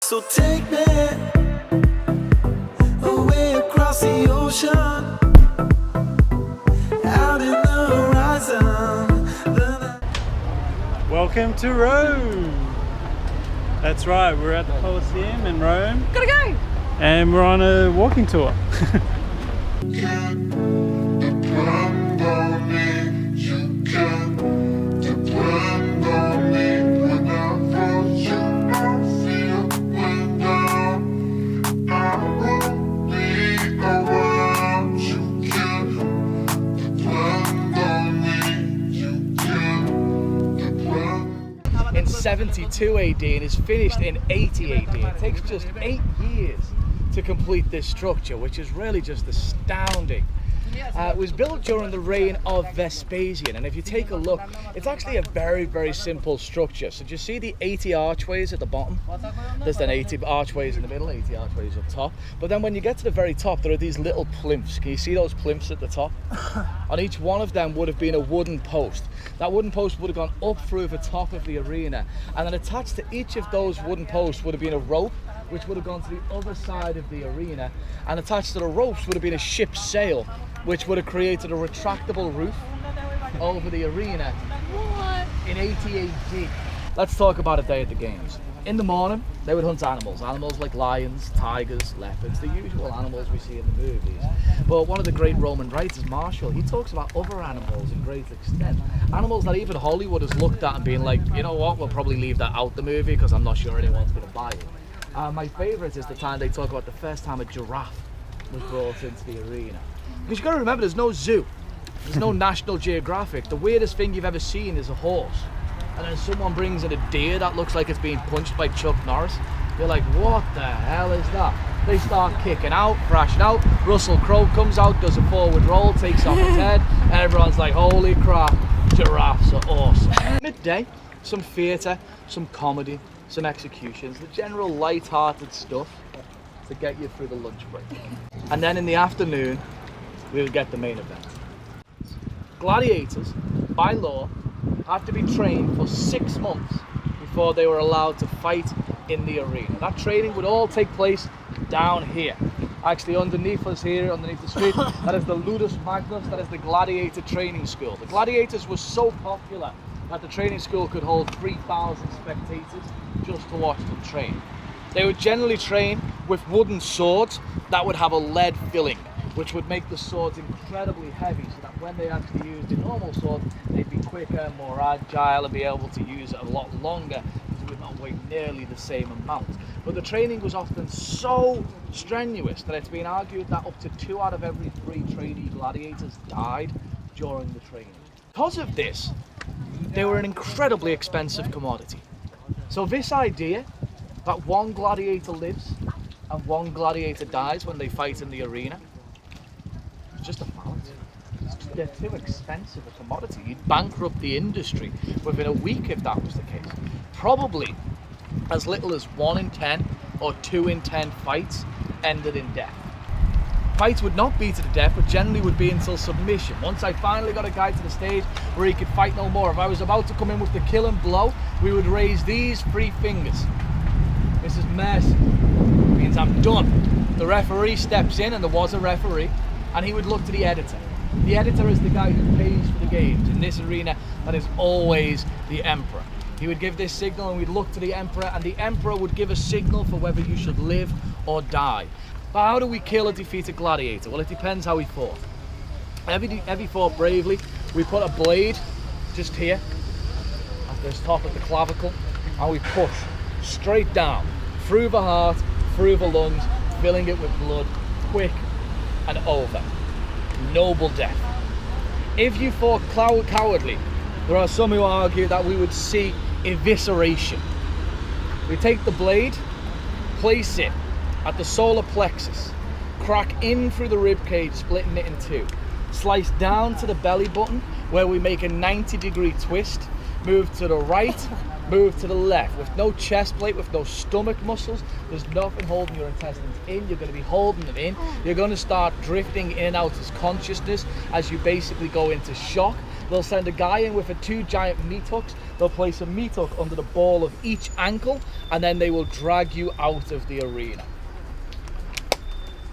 So take me away across the ocean, out in the horizon. Welcome to Rome. That's right, we're at the Colosseum in Rome. Gotta go! And we're on a walking tour. In 72 AD and is finished in 80 AD. It takes just 8 years to complete this structure, which is really just astounding. It was built during the reign of Vespasian, and if you take a look, it's actually a very simple structure. So do you see the 80 archways at the bottom? There's then 80 archways in the middle, 80 archways up top. But then when you get to the very top, there are these little plinths. Can you see those plinths at the top? On each one of them would have been a wooden post. That wooden post would have gone up through the top of the arena, and then attached to each of those wooden posts would have been a rope, which would have gone to the other side of the arena, and attached to the ropes would have been a ship's sail, which would have created a retractable roof over the arena in 80 AD. Let's talk about a day at the games. In the morning, they would hunt animals like lions, tigers, leopards, the usual animals we see in the movies. But one of the great Roman writers, Martial, he talks about other animals in great extent. Animals that even Hollywood has looked at and been like, you know what, we'll probably leave that out the movie because I'm not sure anyone's going to buy it. My favourite is the time they talk about the first time a giraffe was brought into the arena. Because you've got to remember, there's no zoo, there's no National Geographic. The weirdest thing you've ever seen is a horse. And then someone brings in a deer that looks like it's being punched by Chuck Norris. You're like, what the hell is that? They start kicking out, thrashing out. Russell Crowe comes out, does a forward roll, takes off his head, and everyone's like, holy crap, giraffes are awesome. Midday, some theatre, some comedy, some executions, the general light-hearted stuff to get you through the lunch break. And then in the afternoon, we'll get the main event. Gladiators, by law, have to be trained for 6 months before they were allowed to fight in the arena. That training would all take place down here. Actually underneath us here, underneath the street, that is the Ludus Magnus, that is the gladiator training school. The gladiators were so popular that the training school could hold 3,000 spectators just to watch them train. They would generally train with wooden swords that would have a lead filling, which would make the swords incredibly heavy, so that when they actually used a normal sword, they'd be quicker, more agile, and be able to use it a lot longer, because it would not weigh nearly the same amount. But the training was often so strenuous that it's been argued that up to 2 out of every 3 trainee gladiators died during the training. Because of this, they were an incredibly expensive commodity. So this idea that one gladiator lives and one gladiator dies when they fight in the arena, it's just a fallacy. They're too expensive a commodity. You'd bankrupt the industry within a week if that was the case. Probably as little as 1 in 10 or 2 in 10 fights ended in death. Fights would not be to the death, but generally would be until submission. Once I finally got a guy to the stage where he could fight no more, if I was about to come in with the killing blow, we would raise these 3 fingers. This is mercy. It means I'm done. The referee steps in, and there was a referee, and he would look to the editor. The editor is the guy who pays for the games. In this arena, that is always the emperor. He would give this signal, and we'd look to the emperor, and the emperor would give a signal for whether you should live or die. But how do we kill or defeat a gladiator? Well, it depends how he fought. If he fought bravely, we put a blade just here, at the top of the clavicle, and we push straight down, through the heart, through the lungs, filling it with blood, quick and over. Noble death. If you fought cowardly, there are some who argue that we would see evisceration. We take the blade, place it at the solar plexus, crack in through the rib cage, splitting it in 2. Slice down to the belly button, where we make a 90-degree twist, move to the right, move to the left, with no chest plate, with no stomach muscles. There's nothing holding your intestines in. You're going to be holding them in. You're going to start drifting in and out of consciousness as you basically go into shock. They'll send a guy in with 2 giant meat hooks, they'll place a meat hook under the ball of each ankle, and then they will drag you out of the arena.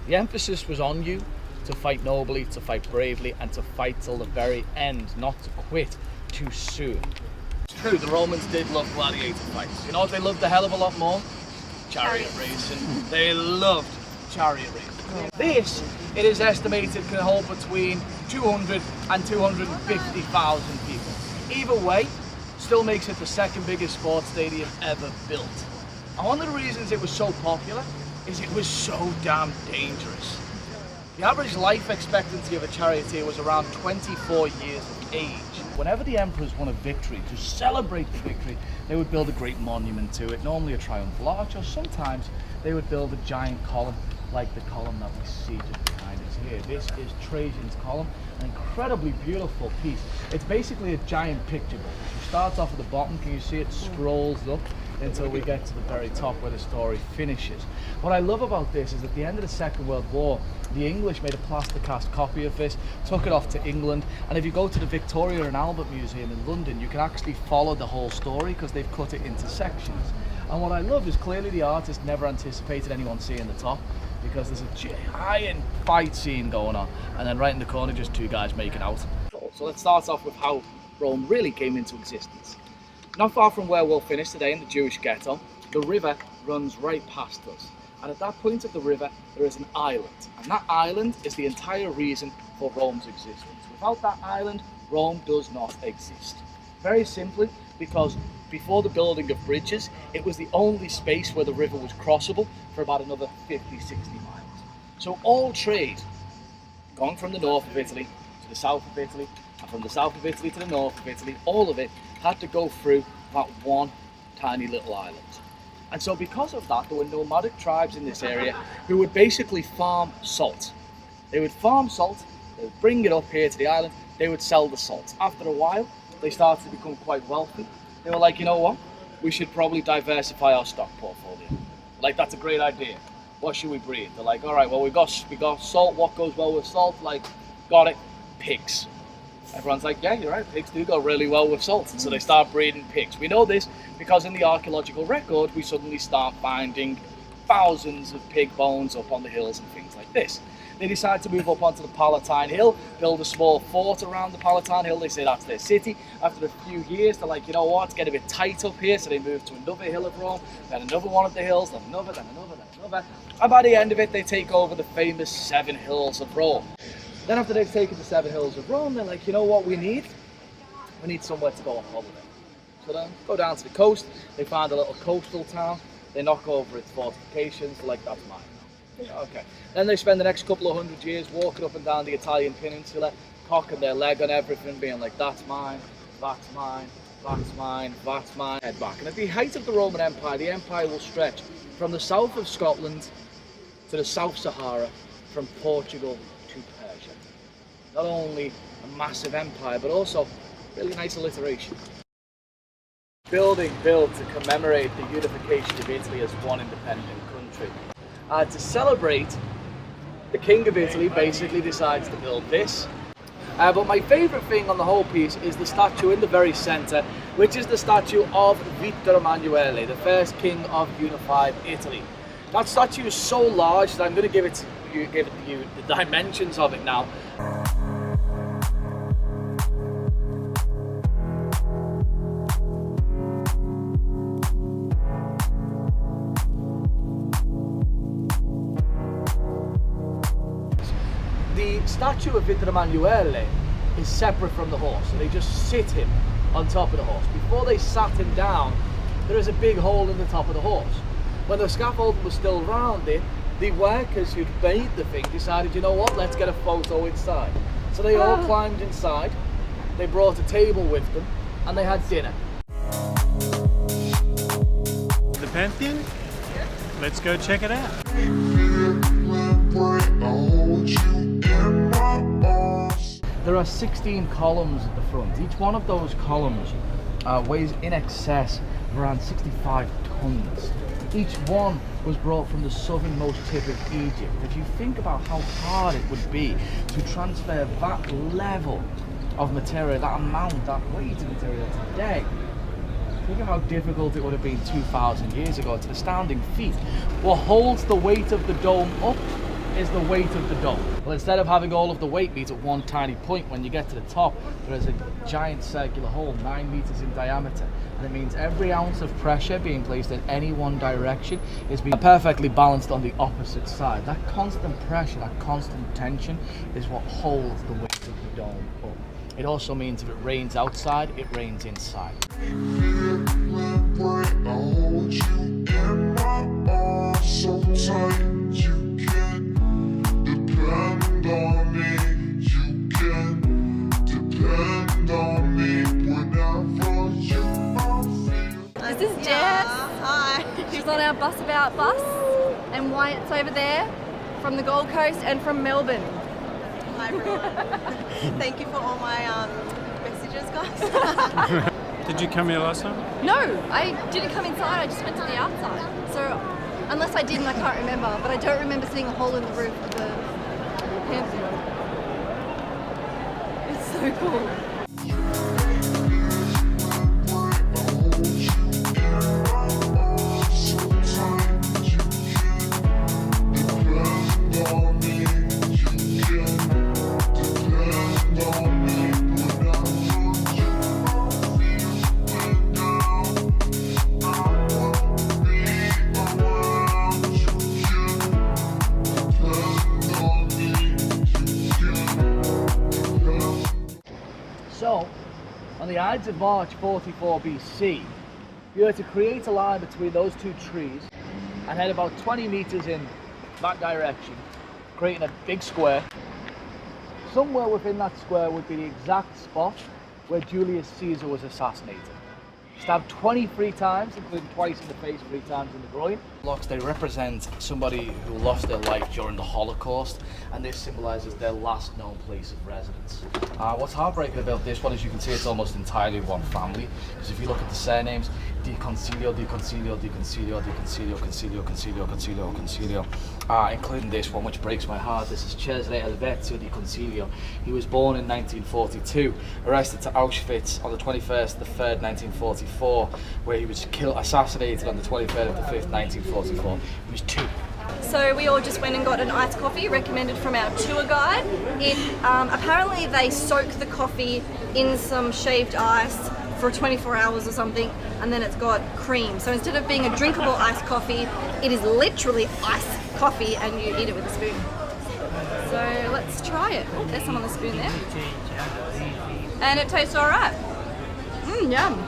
The emphasis was on you to fight nobly, to fight bravely, and to fight till the very end, not to quit too soon. It's true, the Romans did love gladiator fights. You know what they loved a hell of a lot more? Chariot racing. They loved chariot racing. This, it is estimated, can hold between 200 and 250,000 people. Either way, still makes it the second biggest sports stadium ever built. And one of the reasons it was so popular is it was so damn dangerous. The average life expectancy of a charioteer was around 24 years of age. Whenever the emperors won a victory, to celebrate the victory, they would build a great monument to it, normally a triumphal arch, or sometimes they would build a giant column like the column that we see just behind us here. This is Trajan's column, an incredibly beautiful piece. It's basically a giant picture book. It starts off at the bottom, can you see it scrolls up until we get to the very top where the story finishes. What I love about this is at the end of the Second World War, the English made a plaster cast copy of this, took it off to England, and if you go to the Victoria and Albert Museum in London, you can actually follow the whole story because they've cut it into sections. And what I love is clearly the artist never anticipated anyone seeing the top, because there's a giant fight scene going on, and then right in the corner just two guys making out. So let's start off with how Rome really came into existence. Not far from where we'll finish today in the Jewish ghetto, the river runs right past us. And at that point of the river, there is an island. And that island is the entire reason for Rome's existence. Without that island, Rome does not exist. Very simply, because before the building of bridges, it was the only space where the river was crossable for about another 50, 60 miles. So all trade, going from the north of Italy to the south of Italy, and from the south of Italy to the north of Italy, all of it had to go through that one tiny little island. And so because of that, there were nomadic tribes in this area who would basically farm salt. They would farm salt, they would bring it up here to the island, they would sell the salt. After a while, they started to become quite wealthy. They were like, you know what? We should probably diversify our stock portfolio. Like, that's a great idea. What should we breed? They're like, all right, well, we got salt. What goes well with salt? Like, got it, pigs. Everyone's like, yeah, you're right, pigs do go really well with salt. And so they start breeding pigs. We know this because in the archaeological record, we suddenly start finding thousands of pig bones up on the hills and things like this. They decide to move up onto the Palatine Hill, build a small fort around the Palatine Hill. They say that's their city. After a few years, they're like, you know what, it's getting a bit tight up here. So they move to another hill of Rome, then another one of the hills, then another, then another, then another. And by the end of it, they take over the famous 7 hills of Rome. Then after they've taken the 7 hills of Rome, they're like, you know what we need? We need somewhere to go on holiday. So then go down to the coast, they find a little coastal town, they knock over its fortifications, they're like, that's mine. Okay. Then they spend the next couple of 100 years walking up and down the Italian peninsula, cocking their leg on everything, being like, that's mine, that's mine, that's mine, that's mine. Head back. And at the height of the Roman Empire, the empire will stretch from the south of Scotland to the South Sahara, from Portugal to Persia. Not only a massive empire, but also really nice alliteration. Building built to commemorate the unification of Italy as one independent country. To celebrate, the King of Italy basically decides to build this. But my favourite thing on the whole piece is the statue in the very centre, which is the statue of Vittor Emanuele, the first king of unified Italy. That statue is so large that I'm going to give you the dimensions of it now. The statue of Vittor Emanuele is separate from the horse, so they just sit him on top of the horse. Before they sat him down, there is a big hole in the top of the horse. When the scaffolding was still round it, the workers who'd made the thing decided, you know what, let's get a photo inside. So they all climbed inside, they brought a table with them, and they had dinner. The Pantheon? Let's go check it out. There are 16 columns at the front. Each one of those columns weighs in excess of around 65 tons. Each one was brought from the southernmost tip of Egypt. If you think about how hard it would be to transfer that level of material, that amount, that weight of material today, Think of how difficult it would have been 2,000 years ago. It's an astounding feat. What holds the weight of the dome up is the weight of the dome. Well, instead of having all of the weight meet at one tiny point, when you get to the top, there is a giant circular hole 9 meters in diameter. And it means every ounce of pressure being placed in any one direction is being perfectly balanced on the opposite side. That constant pressure, that constant tension is what holds the weight of the dome up. It also means if it rains outside, it rains inside. This is Jess. Hi. She's on our Busabout bus, and Wyatt's over there from the Gold Coast and from Melbourne. Hi everyone. Thank you for all my messages, guys. Did you come here last time? No, I didn't come inside, I just went to the outside. So, unless I did and I can't remember, but I don't remember seeing a hole in the roof of the Pantheon. It's so cool. So, on the Ides of March 44 BC, you were to create a line between those two trees and head about 20 meters in that direction, creating a big square. Somewhere within that square would be the exact spot where Julius Caesar was assassinated. Stabbed 23 times, including twice in the face, 3 times in the groin. Blocks, they represent somebody who lost their life during the Holocaust, and this symbolizes their last known place of residence. What's heartbreaking about this one is you can see it's almost entirely one family, because if you look at the surnames, Di Concilio, Di Concilio, Di Concilio, Di Concilio, Concilio, Concilio, Concilio, Concilio, including this one, which breaks my heart. This is Cesare Helvezio Di Concilio. He was born in 1942, arrested to Auschwitz on the 21st of the 3rd, 1944, where he was assassinated on the 23rd of the 5th, 1944. He was 2. So we all just went and got an iced coffee recommended from our tour guide. Apparently they soak the coffee in some shaved ice for 24 hours or something, and then it's got cream. So instead of being a drinkable iced coffee, it is literally iced coffee and you eat it with a spoon. So let's try it. Oh, there's some on the spoon there. And it tastes alright. Yum.